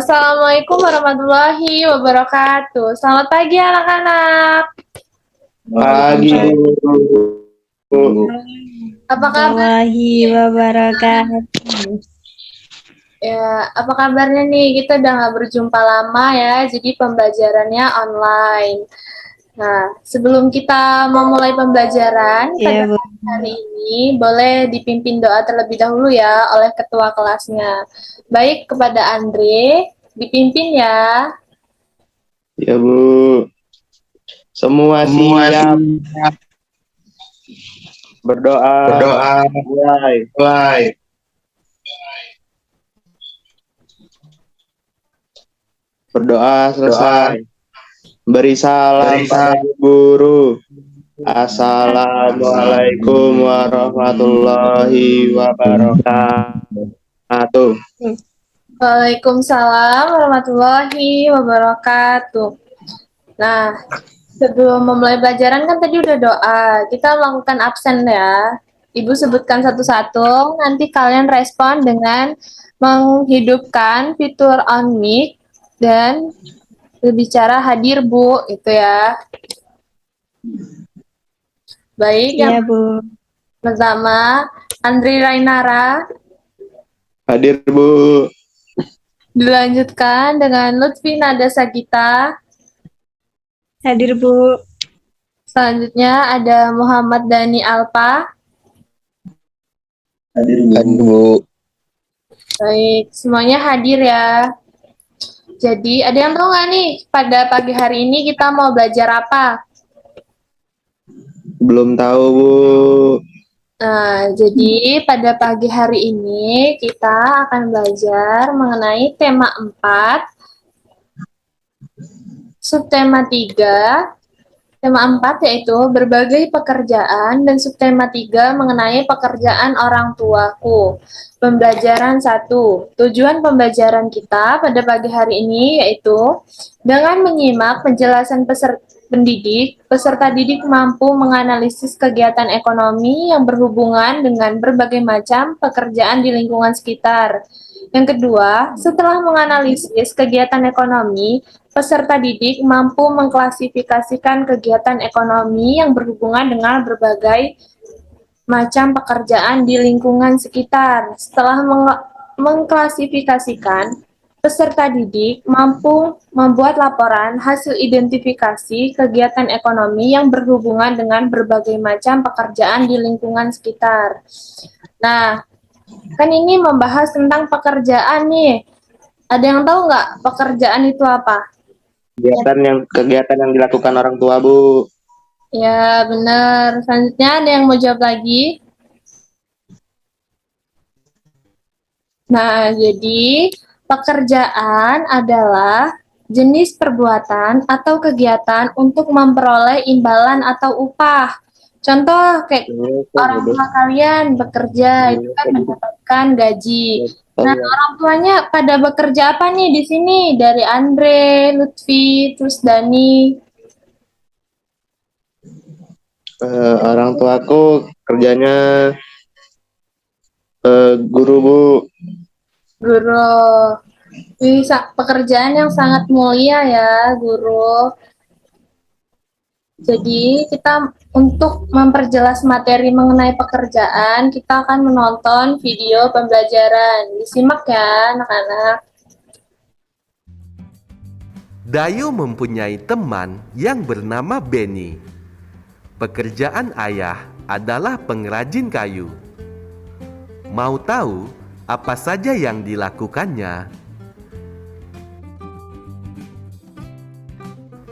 Assalamualaikum warahmatullahi wabarakatuh. Selamat pagi anak-anak. Pagi, Bu. Apa kabar? Warahmatullahi wabarakatuh. Ya, apa kabarnya nih? Kita udah nggak berjumpa lama ya, jadi pembelajarannya online. Nah, sebelum kita memulai pembelajaran pada Ya, Bu. hari ini, boleh dipimpin doa terlebih dahulu ya oleh ketua kelasnya. Baik, kepada Andre, dipimpin ya. Ya, Bu. Semua siap berdoa. Mulai. Berdoa selesai. Beri salam pada guru. Assalamualaikum warahmatullahi wabarakatuh. Waalaikumsalam warahmatullahi wabarakatuh. Nah, sebelum memulai pelajaran kan tadi udah doa. Kita melakukan absen ya. Ibu sebutkan satu-satu, nanti kalian respon dengan menghidupkan fitur on mic dan berbicara hadir Bu, itu ya. Baik, yang Ya, Bu. pertama Andri Rainara, Hadir, Bu. dilanjutkan dengan Lutfi Nada Sagita. Hadir, Bu. Selanjutnya ada Muhammad Dani Alpa. Hadir, Bu. Baik, semuanya hadir ya. Jadi, ada yang tahu nggak nih, pada pagi hari ini kita mau belajar apa? Belum tahu, Bu. Nah, jadi pada pagi hari ini kita akan belajar mengenai tema 4, subtema 3. Tema 4 yaitu berbagai pekerjaan dan subtema 3 mengenai pekerjaan orang tuaku. Pembelajaran 1. Tujuan pembelajaran kita pada pagi hari ini yaitu dengan menyimak penjelasan peserta didik mampu menganalisis kegiatan ekonomi yang berhubungan dengan berbagai macam pekerjaan di lingkungan sekitar. Yang kedua, setelah menganalisis kegiatan ekonomi, peserta didik mampu mengklasifikasikan kegiatan ekonomi yang berhubungan dengan berbagai macam pekerjaan di lingkungan sekitar. Setelah mengklasifikasikan, peserta didik mampu membuat laporan hasil identifikasi kegiatan ekonomi yang berhubungan dengan berbagai macam pekerjaan di lingkungan sekitar. Nah, kan ini membahas tentang pekerjaan nih. Ada yang tahu nggak pekerjaan itu apa? Kegiatan yang dilakukan orang tua, Bu. Ya, benar. Selanjutnya ada yang mau jawab lagi? Nah, jadi pekerjaan adalah jenis perbuatan atau kegiatan untuk memperoleh imbalan atau upah. Contoh kayak orang tua kalian bekerja itu kan mendapatkan gaji. Nah, orang tuanya pada bekerja apa nih di sini? Dari Andre, Lutfi, terus Dani. Orang tuaku kerjanya guru, Bu. Guru. Bisa pekerjaan yang sangat mulia ya, guru. Jadi kita untuk memperjelas materi mengenai pekerjaan, kita akan menonton video pembelajaran. Disimak ya, anak-anak. Dayu mempunyai teman yang bernama Benny. Pekerjaan ayah adalah pengrajin kayu. Mau tahu apa saja yang dilakukannya?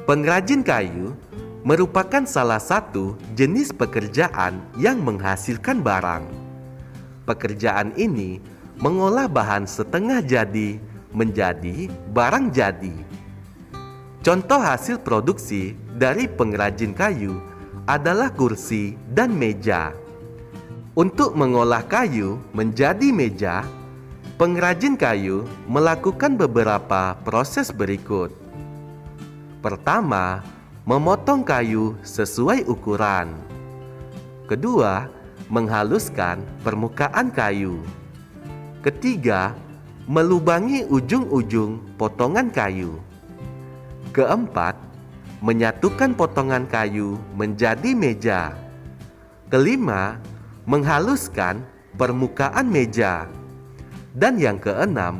Pengrajin kayu merupakan salah satu jenis pekerjaan yang menghasilkan barang. Pekerjaan ini mengolah bahan setengah jadi menjadi barang jadi. Contoh hasil produksi dari pengrajin kayu adalah kursi dan meja. Untuk mengolah kayu menjadi meja, pengrajin kayu melakukan beberapa proses berikut. Pertama, memotong kayu sesuai ukuran. Kedua, menghaluskan permukaan kayu. Ketiga, melubangi ujung-ujung potongan kayu. Keempat, menyatukan potongan kayu menjadi meja. Kelima, menghaluskan permukaan meja. Dan yang keenam,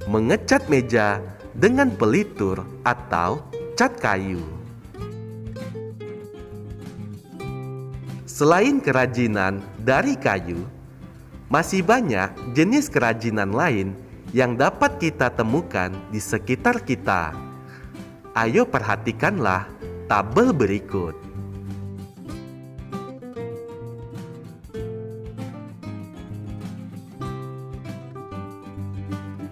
mengecat meja dengan pelitur atau cat kayu. Selain kerajinan dari kayu, masih banyak jenis kerajinan lain yang dapat kita temukan di sekitar kita. Ayo perhatikanlah tabel berikut.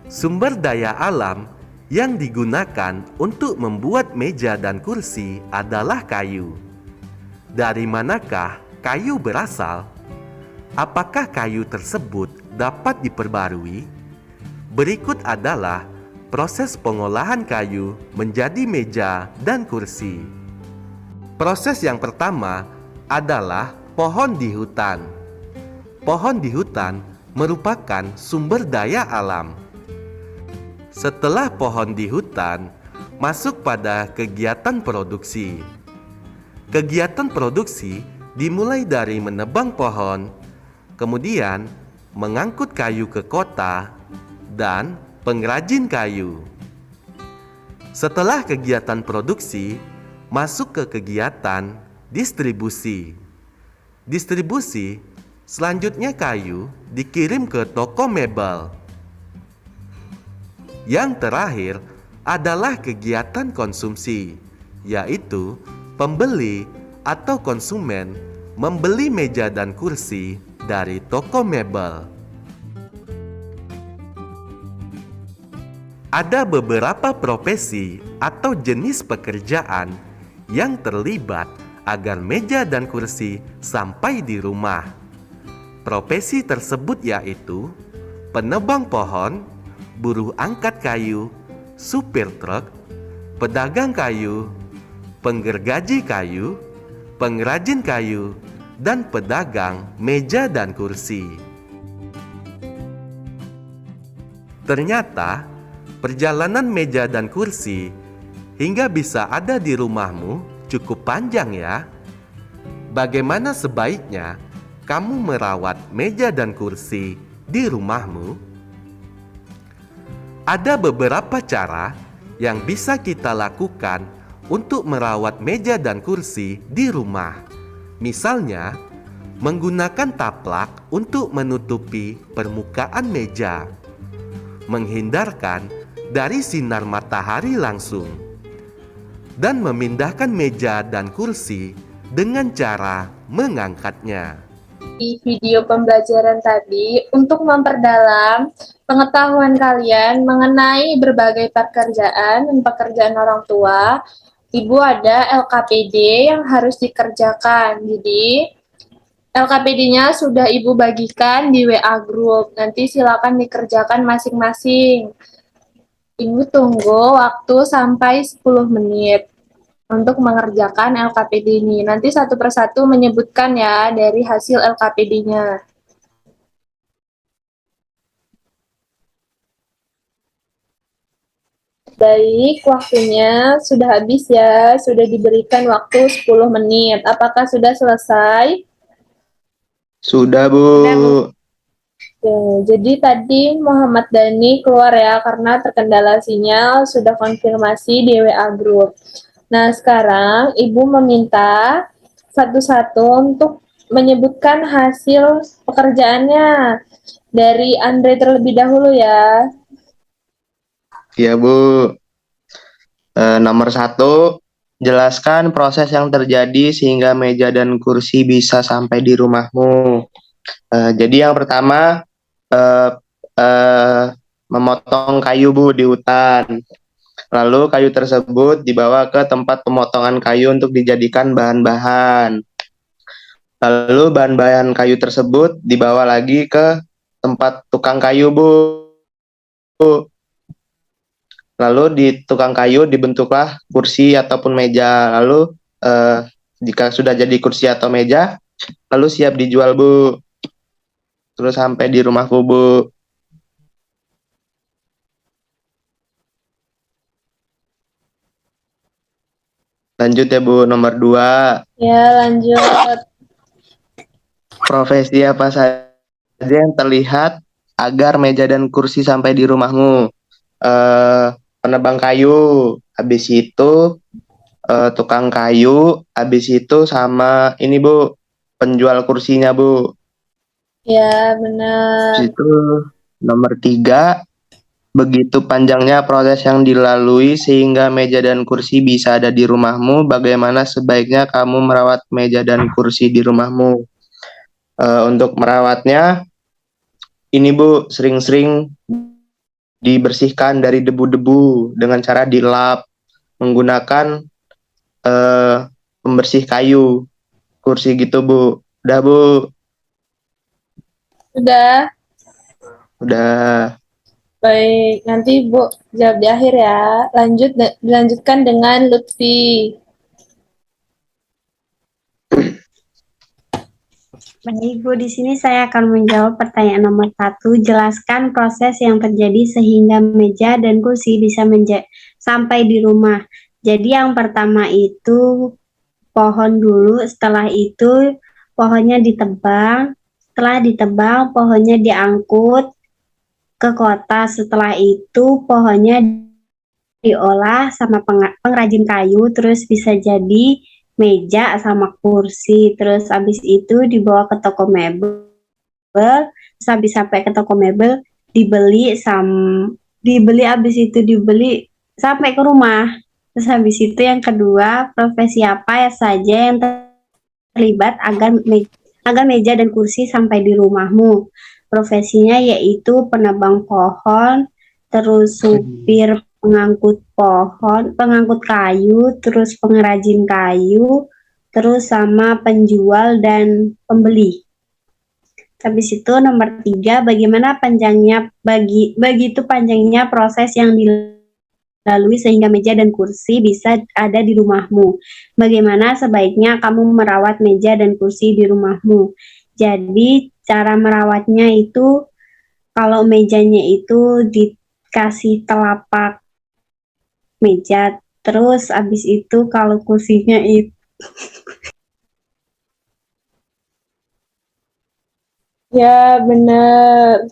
Sumber daya alam yang digunakan untuk membuat meja dan kursi adalah kayu. Dari manakah kayu berasal? Apakah kayu tersebut dapat diperbarui? Berikut adalah proses pengolahan kayu menjadi meja dan kursi. Proses yang pertama adalah pohon di hutan. Pohon di hutan merupakan sumber daya alam. Setelah pohon di hutan masuk pada kegiatan produksi. Kegiatan produksi dimulai dari menebang pohon, kemudian mengangkut kayu ke kota, dan pengrajin kayu. Setelah kegiatan produksi, masuk ke kegiatan distribusi. Distribusi, selanjutnya kayu dikirim ke toko mebel. Yang terakhir adalah kegiatan konsumsi, yaitu pembeli atau konsumen membeli meja dan kursi dari toko mebel. Ada beberapa profesi atau jenis pekerjaan yang terlibat agar meja dan kursi sampai di rumah. Profesi tersebut yaitu penebang pohon, buruh angkat kayu, supir truk, pedagang kayu, penggergaji kayu, pengrajin kayu, dan pedagang meja dan kursi. Ternyata, perjalanan meja dan kursi hingga bisa ada di rumahmu cukup panjang ya. Bagaimana sebaiknya kamu merawat meja dan kursi di rumahmu? Ada beberapa cara yang bisa kita lakukan untuk merawat meja dan kursi di rumah. Misalnya, menggunakan taplak untuk menutupi permukaan meja, menghindarkan dari sinar matahari langsung, dan memindahkan meja dan kursi dengan cara mengangkatnya. Di video pembelajaran tadi, untuk memperdalam pengetahuan kalian mengenai berbagai pekerjaan dan pekerjaan orang tua, Ibu ada LKPD yang harus dikerjakan. Jadi, LKPD-nya sudah Ibu bagikan di WA Group. Nanti silakan dikerjakan masing-masing. Ibu tunggu waktu sampai 10 menit untuk mengerjakan LKPD ini. Nanti satu persatu menyebutkan ya dari hasil LKPD-nya. Baik, waktunya sudah habis ya. Sudah diberikan waktu 10 menit. Apakah sudah selesai? Sudah, Bu. Sudah, Bu. Oke, jadi tadi Muhammad Dhani keluar ya karena terkendala sinyal, sudah konfirmasi di WA Group. Nah, sekarang Ibu meminta satu-satu untuk menyebutkan hasil pekerjaannya. Dari Andre terlebih dahulu ya. Iya, Bu. Nomor 1, jelaskan proses yang terjadi sehingga meja dan kursi bisa sampai di rumahmu. Jadi yang pertama, memotong kayu, Bu, di hutan. Lalu kayu tersebut dibawa ke tempat pemotongan kayu untuk dijadikan bahan-bahan. Lalu bahan-bahan kayu tersebut dibawa lagi ke tempat tukang kayu, Bu. Lalu di tukang kayu dibentuklah kursi ataupun meja. Lalu jika sudah jadi kursi atau meja, lalu siap dijual, Bu. Terus sampai di rumahku, Bu. Lanjut ya Bu, nomor 2. Ya, lanjut. Profesi apa saja yang terlihat agar meja dan kursi sampai di rumahmu? Penebang kayu, habis itu tukang kayu, habis itu sama ini Bu, penjual kursinya Bu. Ya, Habis benar. itu nomor 3, begitu panjangnya proses yang dilalui sehingga meja dan kursi bisa ada di rumahmu, bagaimana sebaiknya kamu merawat meja dan kursi di rumahmu? Untuk merawatnya, ini Bu, sering-sering dibersihkan dari debu-debu dengan cara dilap menggunakan eh, pembersih kayu kursi gitu Bu. Udah Bu, Sudah. udah. Baik, nanti Bu jawab di akhir ya. Dilanjutkan dengan Lutfi. Baik, Bu, di sini saya akan menjawab pertanyaan nomor 1. Jelaskan proses yang terjadi sehingga meja dan kursi bisa sampai di rumah. Jadi yang pertama itu pohon dulu, setelah itu pohonnya ditebang, setelah ditebang pohonnya diangkut ke kota, setelah itu pohonnya diolah sama pengrajin kayu, terus bisa jadi meja sama kursi, terus habis itu dibawa ke toko mebel, terus habis sampai ke toko mebel dibeli habis itu dibeli sampai ke rumah. Terus habis itu yang kedua, profesi apa ya saja yang terlibat agar meja dan kursi sampai di rumahmu. Profesinya yaitu penebang pohon, terus supir pengangkut kayu, terus pengrajin kayu, terus sama penjual dan pembeli. Habis itu nomor 3, bagaimana begitu panjangnya proses yang dilalui sehingga meja dan kursi bisa ada di rumahmu. Bagaimana sebaiknya kamu merawat meja dan kursi di rumahmu. Jadi cara merawatnya itu kalau mejanya itu dikasih telapak meja, terus abis itu kalau kursinya itu Ya, benar.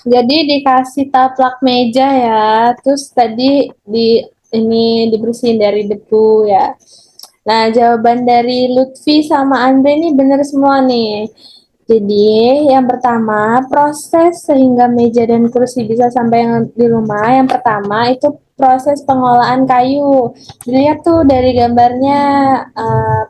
Jadi dikasih taplak meja ya. Terus tadi ini dibersihin dari debu ya. Nah, jawaban dari Lutfi sama Andre ini benar semua nih. Jadi, yang pertama, proses sehingga meja dan kursi bisa sampai di rumah. Yang pertama itu proses pengolahan kayu. Dilihat tuh dari gambarnya,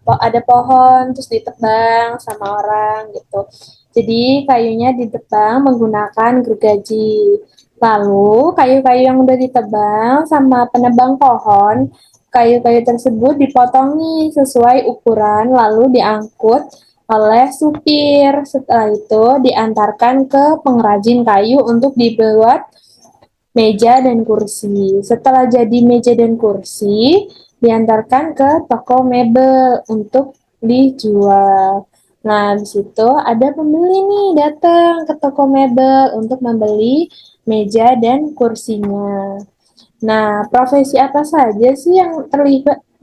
ada pohon terus ditebang sama orang gitu. Jadi kayunya ditebang menggunakan gergaji. Lalu kayu-kayu yang udah ditebang sama penebang pohon, kayu-kayu tersebut dipotong nih sesuai ukuran lalu diangkut oleh supir. Setelah itu diantarkan ke pengrajin kayu untuk dibuat meja dan kursi. Setelah jadi meja dan kursi, diantarkan ke toko mebel untuk dijual. Nah, di situ ada pembeli nih datang ke toko mebel untuk membeli meja dan kursinya. Nah, profesi apa saja sih yang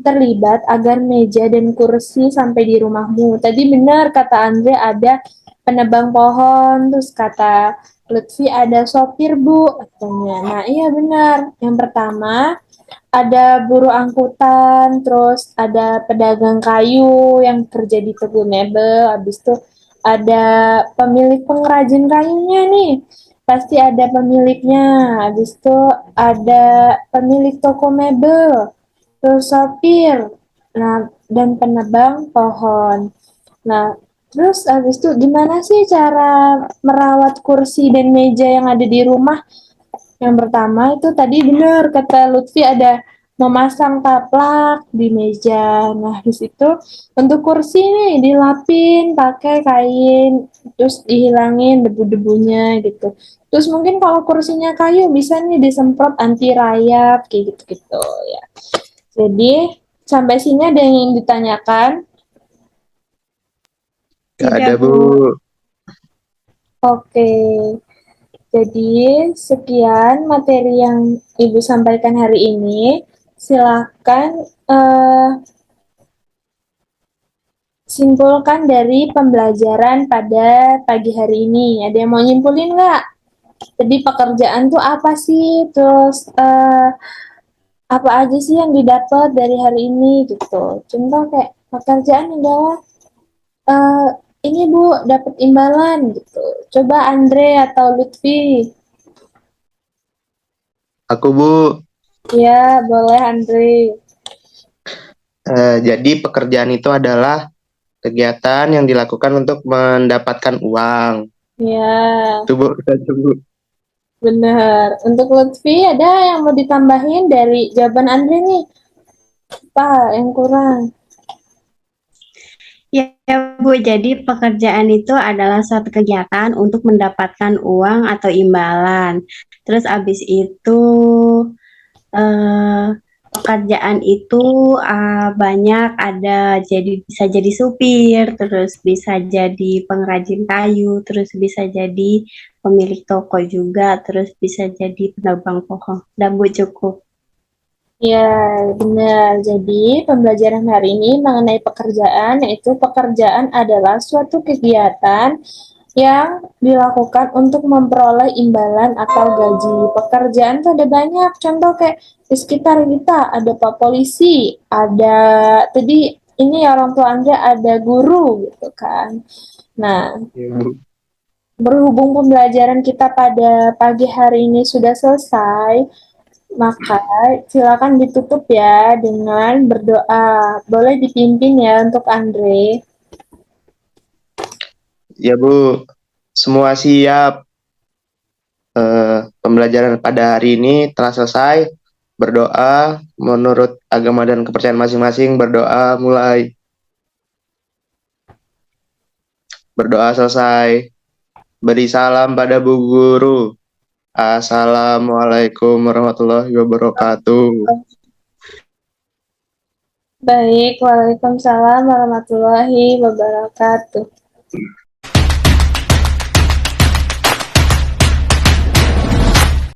terlibat agar meja dan kursi sampai di rumahmu? Tadi benar kata Andre ada penebang pohon, terus kata Lutfi ada sopir Bu katanya. Nah, iya benar. Yang pertama ada buruh angkutan, terus ada pedagang kayu yang kerja di kebun mebel, habis itu ada pemilik pengrajin kayunya nih, pasti ada pemiliknya, habis itu ada pemilik toko mebel, terus sopir, nah dan penebang pohon. Nah, terus habis itu gimana sih cara merawat kursi dan meja yang ada di rumah? Yang pertama itu tadi benar kata Lutfi ada memasang taplak di meja. Nah, di situ untuk kursi nih dilapin pakai kain, terus dihilangin debu-debunya gitu. Terus mungkin kalau kursinya kayu bisa nih disemprot anti rayap kayak gitu-gitu ya. Jadi sampai sini ada yang ingin ditanyakan? Gak tidak, ada Bu. Bu. Oke. Jadi, sekian materi yang Ibu sampaikan hari ini. Silakan simpulkan dari pembelajaran pada pagi hari ini. Ada yang mau nyimpulin nggak? Tadi pekerjaan tuh apa sih? Terus apa aja sih yang didapat dari hari ini gitu. Contoh kayak pekerjaan adalah eh ini Bu dapat imbalan gitu. Coba Andre atau Lutfi. Aku Bu, Ya, boleh Andre. jadi pekerjaan itu adalah kegiatan yang dilakukan untuk mendapatkan uang. Ya, Itu Bu, itu Bu. benar. Untuk Lutfi ada yang mau ditambahin dari jawaban Andre nih? Apa yang kurang? Ya, Bu, jadi pekerjaan itu adalah suatu kegiatan untuk mendapatkan uang atau imbalan. Terus abis itu eh, pekerjaan itu banyak, ada jadi bisa jadi supir, terus bisa jadi pengrajin kayu, terus bisa jadi pemilik toko juga, terus bisa jadi penebang pohon. Dan Bu, cukup. Ya, benar. Jadi, pembelajaran hari ini mengenai pekerjaan, yaitu pekerjaan adalah suatu kegiatan yang dilakukan untuk memperoleh imbalan atau gaji. Pekerjaan tuh ada banyak, contoh kayak di sekitar kita ada Pak Polisi, ada tadi ini orang tua Anda ada guru gitu kan. Nah, Iya, Bu. berhubung pembelajaran kita pada pagi hari ini sudah selesai, maka silakan ditutup ya dengan berdoa. Boleh dipimpin ya untuk Andre. Ya Bu, semua siap. Pembelajaran pada hari ini telah selesai. Berdoa menurut agama dan kepercayaan masing-masing. Berdoa mulai. Berdoa selesai. Beri salam pada Bu Guru. Assalamualaikum warahmatullahi wabarakatuh. Baik, Waalaikumsalam warahmatullahi wabarakatuh.